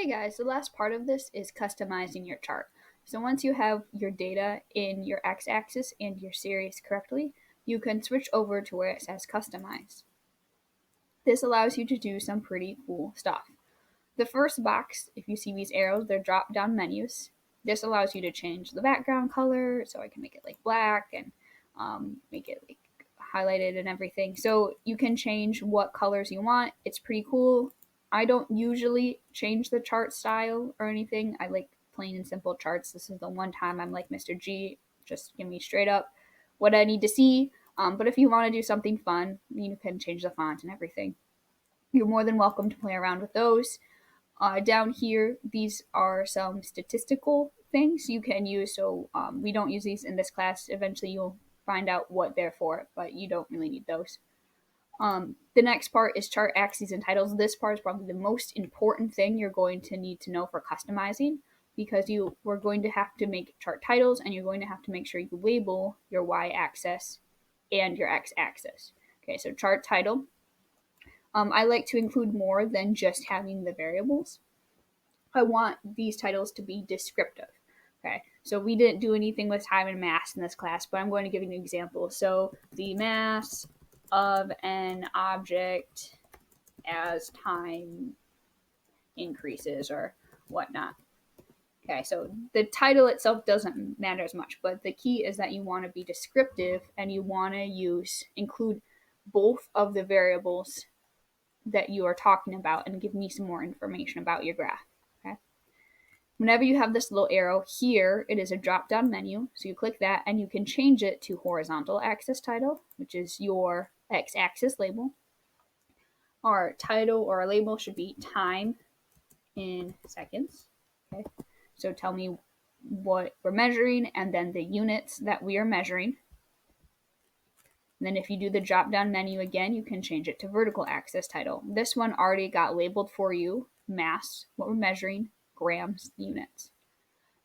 Hey guys, the last part of this is customizing your chart. So once you have your data in your x-axis and your series correctly, you can switch over to where it says customize. This allows you to do some pretty cool stuff. The first box, if you see these arrows, they're drop down menus. This allows you to change the background color, so I can make it like black and make it like highlighted and everything. So you can change what colors you want. It's pretty cool. I don't usually change the chart style or anything. I like plain and simple charts. This is the one time I'm like Mr. G, just give me straight up what I need to see. But if you want to do something fun, you can change the font and everything. You're more than welcome to play around with those. Down here, these are some statistical things you can use. So we don't use these in this class. Eventually, you'll find out what they're for, but you don't really need those. The next part is chart axes and titles. This part is probably the most important thing you're going to need to know for customizing, because we're going to have to make chart titles, and you're going to have to make sure you label your y-axis and your x-axis. Okay, so chart title. I like to include more than just having the variables. I want these titles to be descriptive. Okay, so we didn't do anything with time and mass in this class, but I'm going to give you an example. So the mass of an object as time increases or whatnot. Okay, so the title itself doesn't matter as much, but the key is that you want to be descriptive and you want to include both of the variables that you are talking about and give me some more information about your graph. Okay. Whenever you have this little arrow here, it is a drop down menu. So you click that and you can change it to horizontal axis title, which is your x axis label. Our title or our label should be time in seconds. Okay. So tell me what we're measuring and then the units that we are measuring. And then if you do the drop down menu again, you can change it to vertical axis title. This one already got labeled for you: mass, what we're measuring, grams, units.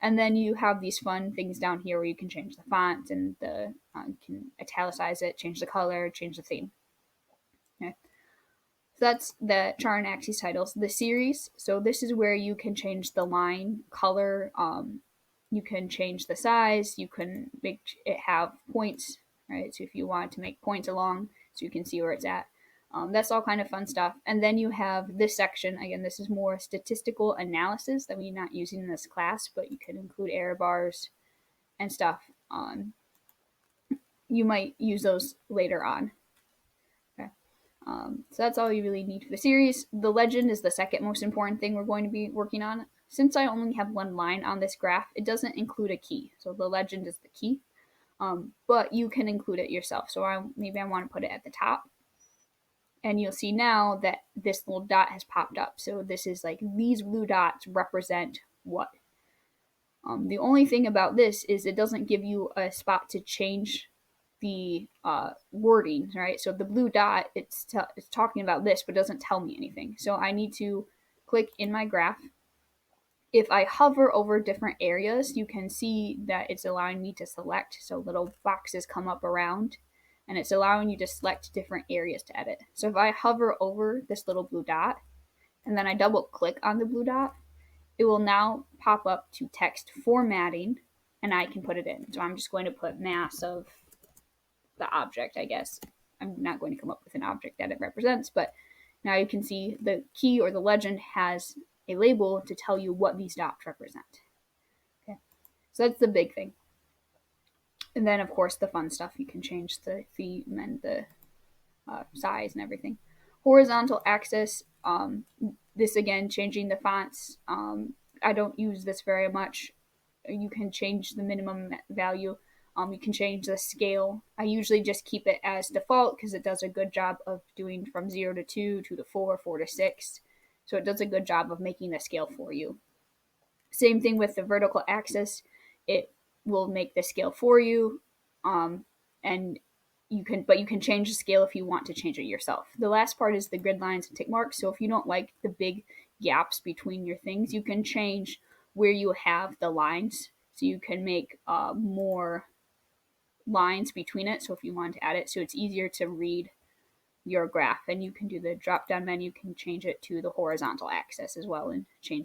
And then you have these fun things down here where you can change the font and you can italicize it, change the color, change the theme. Okay. So that's the chart and axis titles. The series, so this is where you can change the line color. You can change the size. You can make it have points, right? So if you want to make points along, so you can see where it's at. That's all kind of fun stuff. And then you have this section. Again, this is more statistical analysis that we're not using in this class, but you can include error bars and stuff. You might use those later on. Okay. So that's all you really need for the series. The legend is the second most important thing we're going to be working on. Since I only have one line on this graph, it doesn't include a key. So the legend is the key, but you can include it yourself. So maybe I want to put it at the top. And you'll see now that this little dot has popped up. So this is like these blue dots represent what? The only thing about this is it doesn't give you a spot to change the wording, right? So the blue dot, it's talking about this, but doesn't tell me anything. So I need to click in my graph. If I hover over different areas, you can see that it's allowing me to select. So little boxes come up around, and it's allowing you to select different areas to edit. So if I hover over this little blue dot, and then I double click on the blue dot, it will now pop up to text formatting, and I can put it in. So I'm just going to put mass of the object, I guess. I'm not going to come up with an object that it represents, but now you can see the key or the legend has a label to tell you what these dots represent. Okay, so that's the big thing. And then, of course, the fun stuff. You can change the theme and the size and everything. Horizontal axis. This again, changing the fonts. I don't use this very much. You can change the minimum value. You can change the scale. I usually just keep it as default because it does a good job of doing from 0 to 2, 2 to 4, 4 to 6. So it does a good job of making the scale for you. Same thing with the vertical axis. It will make the scale for you, and you can change the scale if you want to change it yourself. The last part is the grid lines and tick marks. So if you don't like the big gaps between your things, you can change where you have the lines. So you can make more lines between it. So if you want to add it, so it's easier to read your graph, and you can do the drop down menu, you can change it to the horizontal axis as well and change